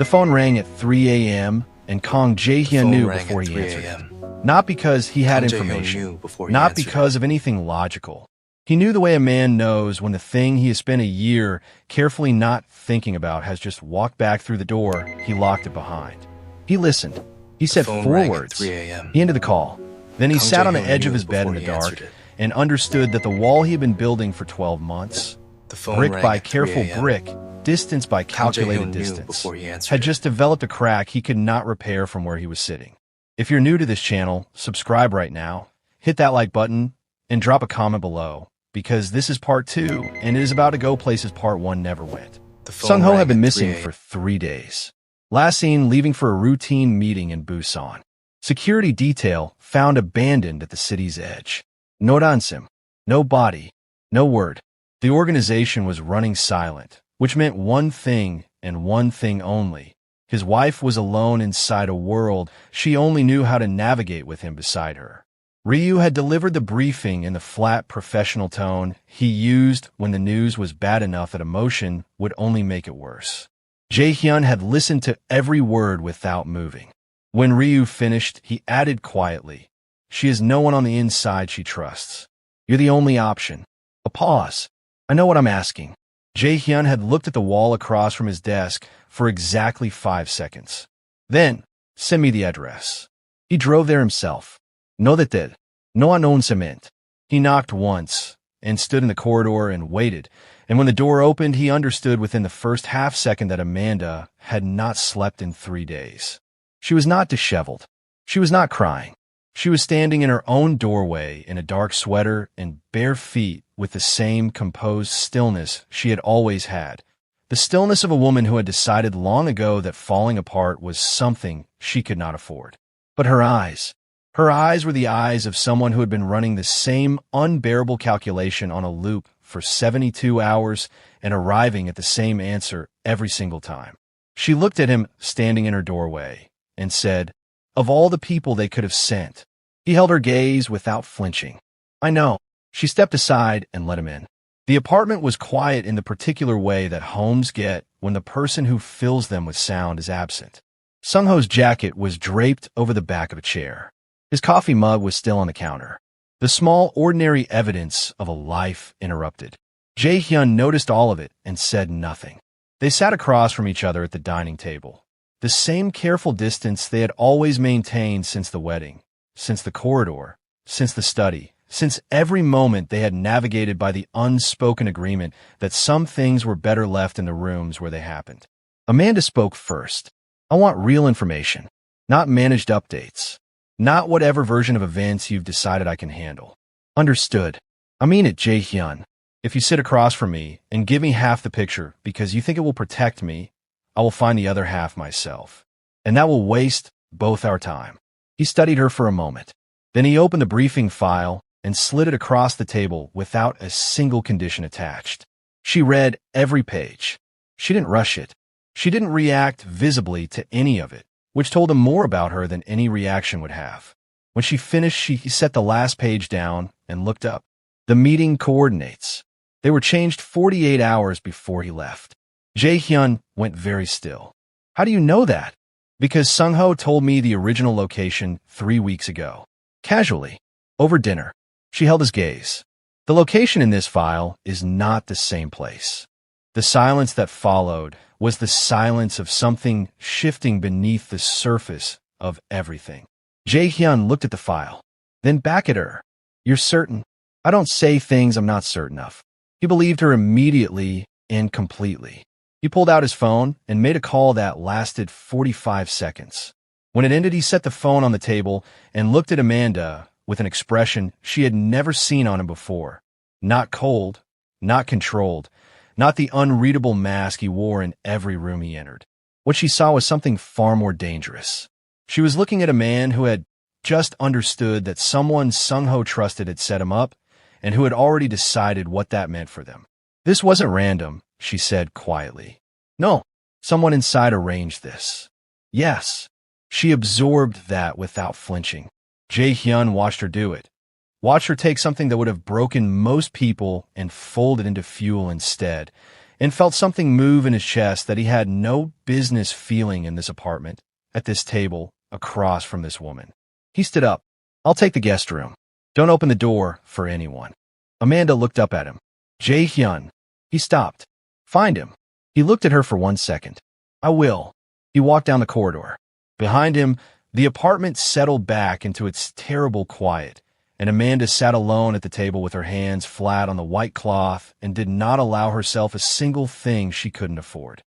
The phone rang at 3 a.m., and Kang Jae-heon knew before he answered it. Not because he had information, not because of anything logical. He knew the way a man knows when the thing he has spent a year carefully not thinking about has just walked back through the door he locked it behind. He listened. He said 4 words. He ended the call. Then he sat on the edge of his bed in the dark and understood that the wall he had been building for 12 months, brick by careful brick, distance by calculated distance, had just developed a crack he could not repair from where he was sitting. If you're new to this channel, subscribe right now, hit that like button, and drop a comment below, because this is part 2, and it is about to go places part 1 never went. Sung-ho had been missing for 3 days. Last seen leaving for a routine meeting in Busan. Security detail found abandoned at the city's edge. No ransom, no body, no word. The organization was running silent, which meant one thing and one thing only. His wife was alone inside a world she only knew how to navigate with him beside her. Ryu had delivered the briefing in the flat professional tone he used when the news was bad enough that emotion would only make it worse. Jae-heon had listened to every word without moving. When Ryu finished, he added quietly, "She is no one on the inside she trusts. You're the only option." A pause. "I know what I'm asking." Jae-heon had looked at the wall across from his desk for exactly 5 seconds. "Then, send me the address." He drove there himself. No that did. No unknown cement. He knocked once and stood in the corridor and waited, and when the door opened, he understood within the first half second that Amanda had not slept in 3 days. She was not disheveled. She was not crying. She was standing in her own doorway in a dark sweater and bare feet with the same composed stillness she had always had. The stillness of a woman who had decided long ago that falling apart was something she could not afford. But her eyes were the eyes of someone who had been running the same unbearable calculation on a loop for 72 hours and arriving at the same answer every single time. She looked at him standing in her doorway and said, "Of all the people they could have sent." He held her gaze without flinching. "I know." She stepped aside and let him in. The apartment was quiet in the particular way that homes get when the person who fills them with sound is absent. Sung-ho's jacket was draped over the back of a chair. His coffee mug was still on the counter. The small, ordinary evidence of a life interrupted. Jae-heon noticed all of it and said nothing. They sat across from each other at the dining table. The same careful distance they had always maintained since the wedding, since the corridor, since the study, since every moment they had navigated by the unspoken agreement that some things were better left in the rooms where they happened. Amanda spoke first. "I want real information, not managed updates. Not whatever version of events you've decided I can handle." "Understood. I mean it, Jae-heon. If you sit across from me and give me half the picture because you think it will protect me, I will find the other half myself. And that will waste both our time." He studied her for a moment. Then he opened the briefing file and slid it across the table without a single condition attached. She read every page. She didn't rush it. She didn't react visibly to any of it, which told him more about her than any reaction would have. When she finished, he set the last page down and looked up. The meeting coordinates. They were changed 48 hours before he left. Jae-heon went very still. "How do you know that?" "Because Sung-ho told me the original location 3 weeks ago. Casually. Over dinner." She held his gaze. "The location in this file is not the same place." The silence that followed was the silence of something shifting beneath the surface of everything. Jae-heon looked at the file, then back at her. "You're certain?" "I don't say things I'm not certain of." He believed her immediately and completely. He pulled out his phone and made a call that lasted 45 seconds. When it ended, he set the phone on the table and looked at Amanda with an expression she had never seen on him before. Not cold, not controlled, not the unreadable mask he wore in every room he entered. What she saw was something far more dangerous. She was looking at a man who had just understood that someone Sung-ho trusted had set him up, and who had already decided what that meant for them. "This wasn't random," she said quietly. "No, someone inside arranged this." "Yes." She absorbed that without flinching. Jae-heon watched her do it. Watched her take something that would have broken most people and fold it into fuel instead, and felt something move in his chest that he had no business feeling in this apartment, at this table, across from this woman. He stood up. "I'll take the guest room. Don't open the door for anyone." Amanda looked up at him. "Jae-hyun." He stopped. "Find him." He looked at her for 1 second. "I will." He walked down the corridor. Behind him, the apartment settled back into its terrible quiet, and Amanda sat alone at the table with her hands flat on the white cloth and did not allow herself a single thing she couldn't afford.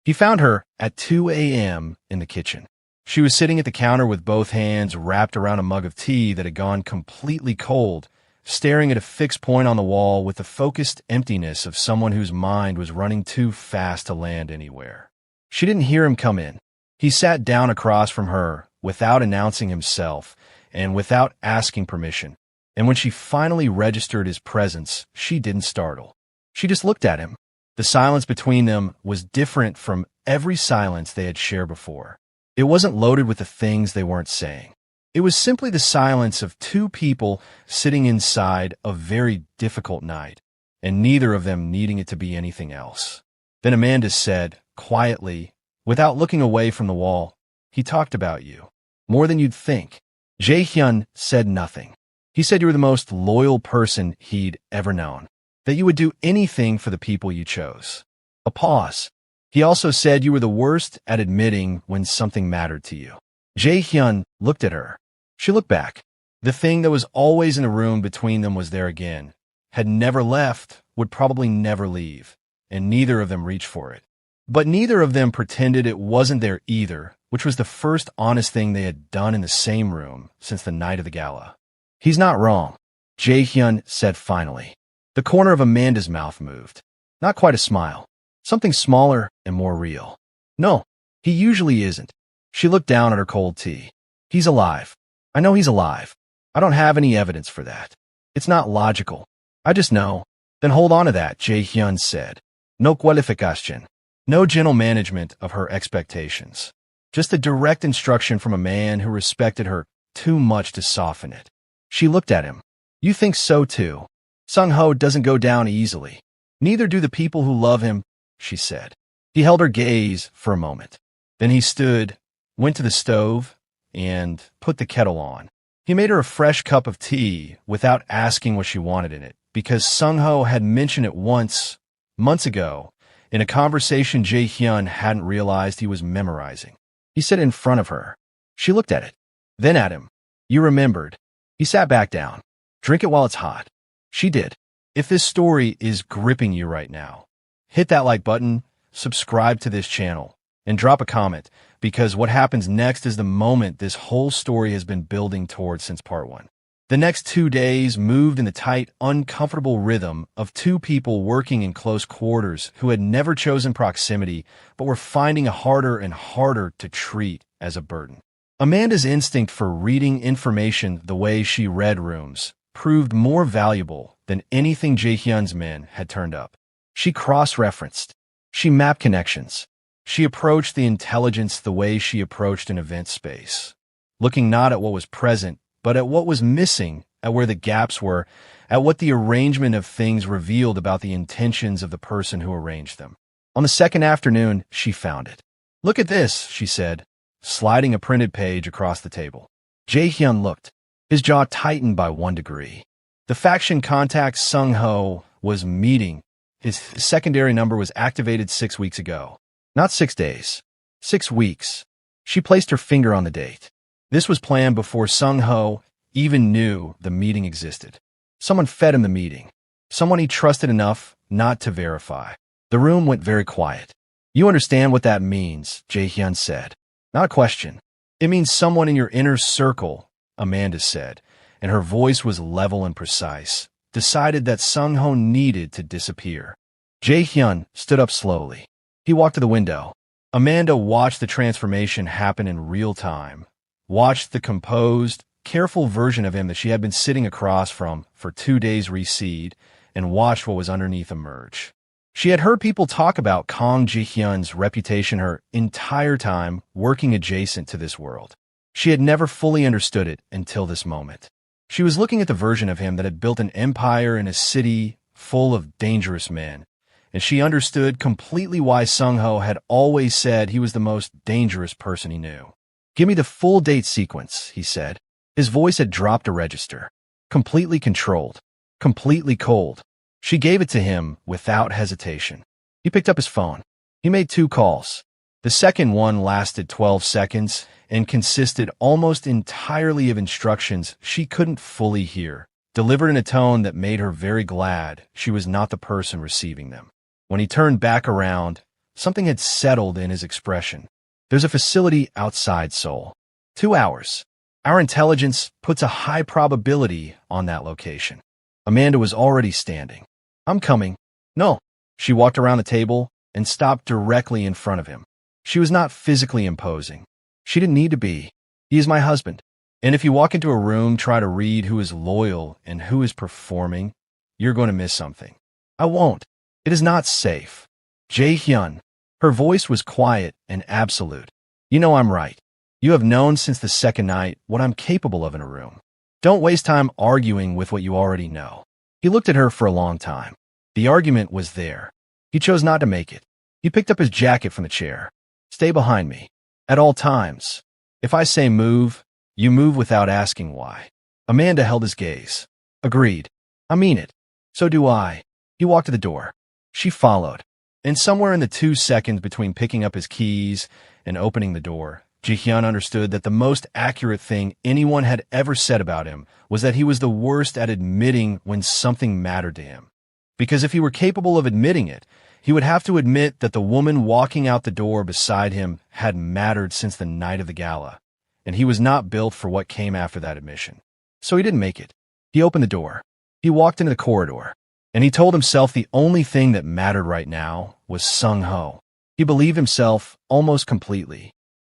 He found her at 2 a.m. in the kitchen. She was sitting at the counter with both hands wrapped around a mug of tea that had gone completely cold, staring at a fixed point on the wall with the focused emptiness of someone whose mind was running too fast to land anywhere. She didn't hear him come in. He sat down across from her without announcing himself and without asking permission. And when she finally registered his presence, she didn't startle. She just looked at him. The silence between them was different from every silence they had shared before. It wasn't loaded with the things they weren't saying. It was simply the silence of two people sitting inside a very difficult night, and neither of them needing it to be anything else. Then Amanda said, quietly, without looking away from the wall, "He talked about you. More than you'd think." Jae-hyun said nothing. He said you were the most loyal person he'd ever known, that you would do anything for the people you chose. A pause. He also said you were the worst at admitting when something mattered to you. Jae-hyun looked at her. She looked back. The thing that was always in the room between them was there again, had never left, would probably never leave, and neither of them reached for it. But neither of them pretended it wasn't there either, which was the first honest thing they had done in the same room since the night of the gala. "He's not wrong," Jae-hyun said finally. The corner of Amanda's mouth moved. Not quite a smile. Something smaller and more real. "No, he usually isn't." She looked down at her cold tea. "He's alive. I know he's alive. I don't have any evidence for that. It's not logical. I just know." "Then hold on to that," Jae-hyun said. "No qualification. No gentle management of her expectations. Just a direct instruction from a man who respected her too much to soften it." She looked at him. "You think so too. Sung-ho doesn't go down easily. Neither do the people who love him," she said. He held her gaze for a moment. Then he stood, went to the stove, and put the kettle on. He made her a fresh cup of tea without asking what she wanted in it, because Sung-ho had mentioned it once, months ago, in a conversation Jae-hyun hadn't realized he was memorizing. He set it in front of her. She looked at it, then at him. "You remembered." He sat back down. "Drink it while it's hot." She did. If this story is gripping you right now, hit that like button, subscribe to this channel, and drop a comment, because what happens next is the moment this whole story has been building towards since part 1. The next 2 days moved in the tight, uncomfortable rhythm of two people working in close quarters who had never chosen proximity but were finding it harder and harder to treat as a burden. Amanda's instinct for reading information the way she read rooms proved more valuable than anything Jae-hyun's men had turned up. She cross-referenced. She mapped connections. She approached the intelligence the way she approached an event space, looking not at what was present, but at what was missing, at where the gaps were, at what the arrangement of things revealed about the intentions of the person who arranged them. On the second afternoon, she found it. "Look at this," she said, sliding a printed page across the table. Jae-hyun looked. His jaw tightened by 1 degree. The faction contact Sung-ho was meeting. His secondary number was activated 6 weeks ago. Not 6 days. 6 weeks. She placed her finger on the date. This was planned before Sung-ho even knew the meeting existed. Someone fed him the meeting. Someone he trusted enough not to verify. The room went very quiet. "You understand what that means," Jae-hyun said. "Not a question. It means someone in your inner circle," Amanda said, and her voice was level and precise, decided that Sung-ho needed to disappear. Jae-hyun stood up slowly. He walked to the window. Amanda watched the transformation happen in real time, watched the composed, careful version of him that she had been sitting across from for 2 days recede, and watched what was underneath emerge. She had heard people talk about Kang Jae-heon's reputation her entire time working adjacent to this world. She had never fully understood it until this moment. She was looking at the version of him that had built an empire in a city full of dangerous men, and she understood completely why Sung-ho had always said he was the most dangerous person he knew. "Give me the full date sequence," he said. His voice had dropped a register. Completely controlled. Completely cold. She gave it to him without hesitation. He picked up his phone. He made 2 calls. The second one lasted 12 seconds and consisted almost entirely of instructions she couldn't fully hear, delivered in a tone that made her very glad she was not the person receiving them. When he turned back around, something had settled in his expression. "There's a facility outside Seoul. 2 hours. Our intelligence puts a high probability on that location." Amanda was already standing. "I'm coming." "No." She walked around the table and stopped directly in front of him. She was not physically imposing. She didn't need to be. "He is my husband. And if you walk into a room, try to read who is loyal and who is performing, you're going to miss something." "I won't. It is not safe." "Jae-heon." Her voice was quiet and absolute. "You know I'm right. You have known since the second night what I'm capable of in a room. Don't waste time arguing with what you already know." He looked at her for a long time. The argument was there. He chose not to make it. He picked up his jacket from the chair. "Stay behind me. At all times. If I say move, you move without asking why." Amanda held his gaze. "Agreed. I mean it. So do I." He walked to the door. She followed. And somewhere in the 2 seconds between picking up his keys and opening the door, Jae-heon understood that the most accurate thing anyone had ever said about him was that he was the worst at admitting when something mattered to him. Because if he were capable of admitting it, he would have to admit that the woman walking out the door beside him had mattered since the night of the gala, and he was not built for what came after that admission. So he didn't make it. He opened the door. He walked into the corridor, and he told himself the only thing that mattered right now was Sung-ho. He believed himself almost completely.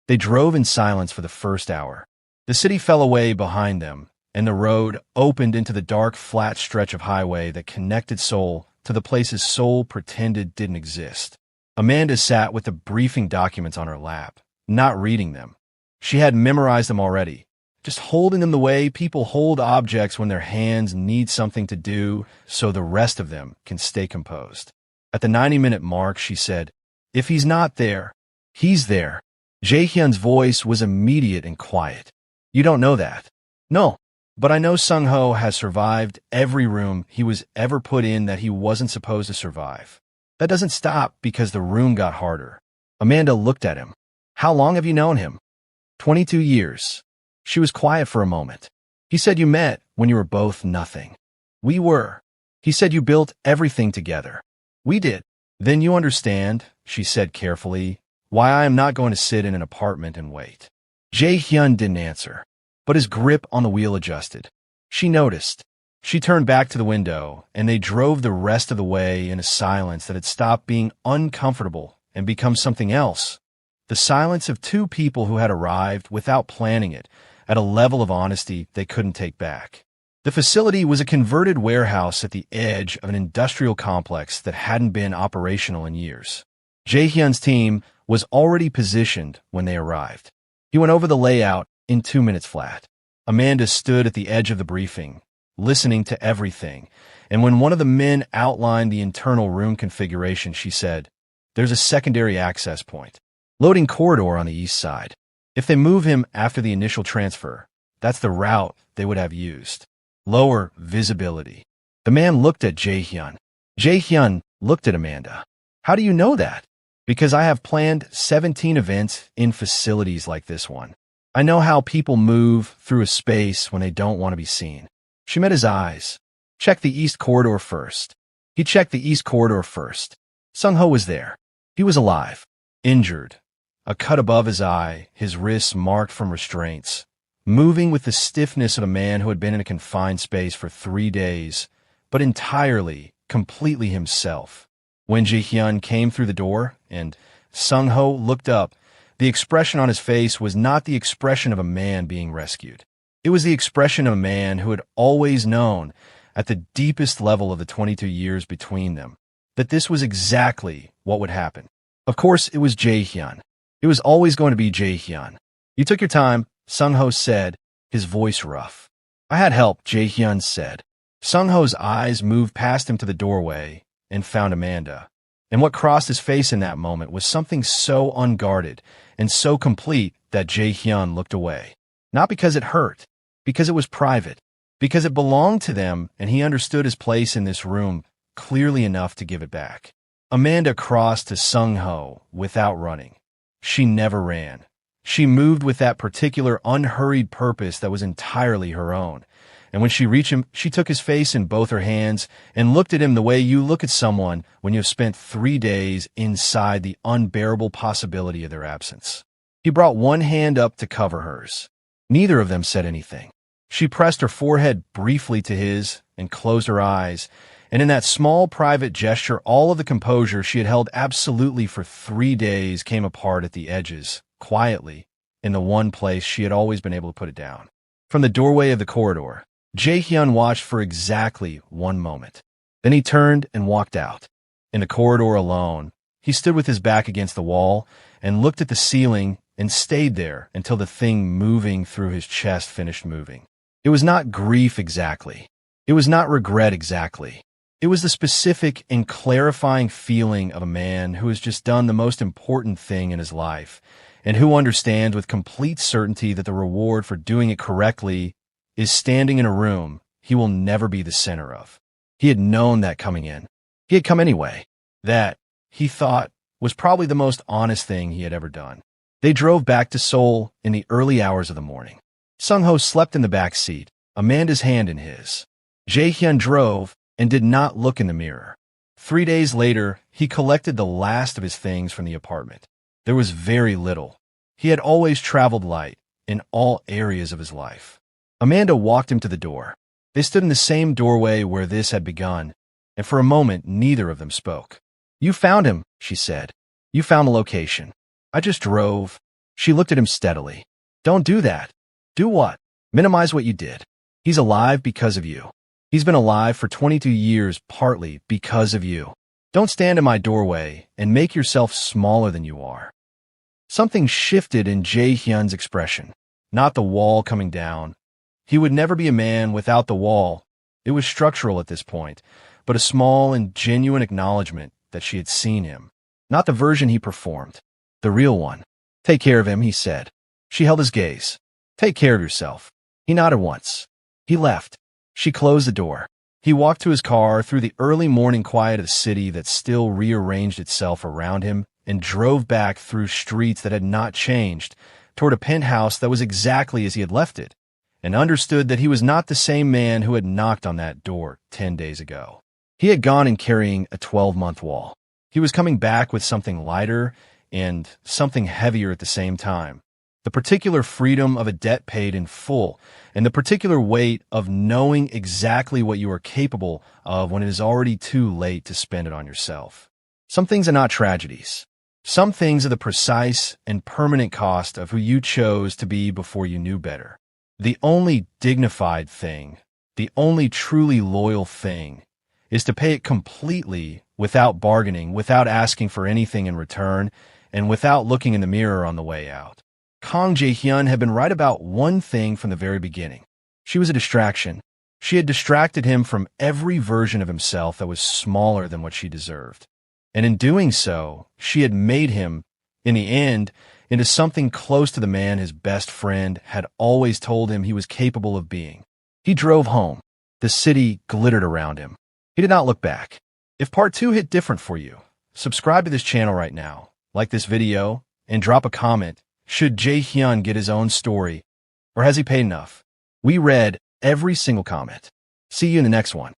They drove in silence for the first hour. The city fell away behind them, and the road opened into the dark, flat stretch of highway that connected Seoul to the places Seoul pretended didn't exist. Amanda sat with the briefing documents on her lap, not reading them. She had memorized them already, just holding them the way people hold objects when their hands need something to do so the rest of them can stay composed. At the 90-minute mark, she said, "If he's not there, he's there." Jae-hyun's voice was immediate and quiet. "You don't know that." "No, but I know Sung-ho has survived every room he was ever put in that he wasn't supposed to survive. That doesn't stop because the room got harder." Amanda looked at him. "How long have you known him?" 22 years. She was quiet for a moment. "He said you met when you were both nothing." "We were." "He said you built everything together." "We did." "Then you understand," she said carefully, "why I am not going to sit in an apartment and wait." Jae-hyun didn't answer, but his grip on the wheel adjusted. She noticed. She turned back to the window, and they drove the rest of the way in a silence that had stopped being uncomfortable and become something else. The silence of 2 people who had arrived without planning it, at a level of honesty they couldn't take back. The facility was a converted warehouse at the edge of an industrial complex that hadn't been operational in years. Jae-hyun's team was already positioned when they arrived. He went over the layout in 2 minutes flat. Amanda stood at the edge of the briefing, listening to everything, and when one of the men outlined the internal room configuration, she said, "There's a secondary access point. Loading corridor on the east side. If they move him after the initial transfer, that's the route they would have used. Lower visibility." The man looked at Jae-hyun. Jae-hyun looked at Amanda. "How do you know that?" "Because I have planned 17 events in facilities like this one. I know how people move through a space when they don't want to be seen." She met his eyes. "Check the east corridor first." He checked the east corridor first. Sung-ho was there. He was alive. Injured. A cut above his eye, his wrists marked from restraints. Moving with the stiffness of a man who had been in a confined space for 3 days, but entirely, completely himself. When Jae-hyun came through the door and Sung-ho looked up, the expression on his face was not the expression of a man being rescued. It was the expression of a man who had always known, at the deepest level of the 22 years between them, that this was exactly what would happen. Of course, it was Jae-hyun. It was always going to be Jae-hyun. "You took your time," Sung-ho said, his voice rough. "I had help," Jae-hyun said. Sung-ho's eyes moved past him to the doorway and found Amanda. And what crossed his face in that moment was something so unguarded and so complete that Jae-hyun looked away. Not because it hurt, because it was private, because it belonged to them and he understood his place in this room clearly enough to give it back. Amanda crossed to Sung-ho without running. She never ran. She moved with that particular unhurried purpose that was entirely her own. And when she reached him, she took his face in both her hands and looked at him the way you look at someone when you have spent 3 days inside the unbearable possibility of their absence. He brought one hand up to cover hers. Neither of them said anything. She pressed her forehead briefly to his and closed her eyes, and in that small private gesture, all of the composure she had held absolutely for 3 days came apart at the edges, quietly, in the one place she had always been able to put it down. From the doorway of the corridor, Jae-hyun watched for exactly 1 moment. Then he turned and walked out. In the corridor alone, he stood with his back against the wall and looked at the ceiling and stayed there until the thing moving through his chest finished moving. It was not grief exactly. It was not regret exactly. It was the specific and clarifying feeling of a man who has just done the most important thing in his life and who understands with complete certainty that the reward for doing it correctly is standing in a room he will never be the center of. He had known that coming in. He had come anyway. That, he thought, was probably the most honest thing he had ever done. They drove back to Seoul in the early hours of the morning. Sung-ho slept in the back seat, Amanda's hand in his. Jae-hyun drove and did not look in the mirror. 3 days later, he collected the last of his things from the apartment. There was very little. He had always traveled light in all areas of his life. Amanda walked him to the door. They stood in the same doorway where this had begun, and for a moment neither of them spoke. "You found him," she said. "You found the location." "I just drove." She looked at him steadily. "Don't do that." "Do what?" "Minimize what you did. He's alive because of you. He's been alive for 22 years partly because of you. Don't stand in my doorway and make yourself smaller than you are." Something shifted in Jae-hyun's expression. Not the wall coming down. He would never be a man without the wall. It was structural at this point, but a small and genuine acknowledgement that she had seen him. Not the version he performed. The real one. "Take care of him," he said. She held his gaze. "Take care of yourself." He nodded once. He left. She closed the door. He walked to his car through the early morning quiet of the city that still rearranged itself around him and drove back through streets that had not changed toward a penthouse that was exactly as he had left it, and understood that he was not the same man who had knocked on that door 10 days ago. He had gone in carrying a 12-month wall. He was coming back with something lighter and something heavier at the same time. The particular freedom of a debt paid in full, and the particular weight of knowing exactly what you are capable of when it is already too late to spend it on yourself. Some things are not tragedies. Some things are the precise and permanent cost of who you chose to be before you knew better. The only dignified thing, the only truly loyal thing, is to pay it completely without bargaining, without asking for anything in return, and without looking in the mirror on the way out. Kang Jae-heon had been right about one thing from the very beginning. She was a distraction. She had distracted him from every version of himself that was smaller than what she deserved. And in doing so, she had made him, in the end, into something close to the man his best friend had always told him he was capable of being. He drove home. The city glittered around him. He did not look back. If part 2 hit different for you, subscribe to this channel right now, like this video, and drop a comment. Should Jae-hyun get his own story, or has he paid enough? We read every single comment. See you in the next one.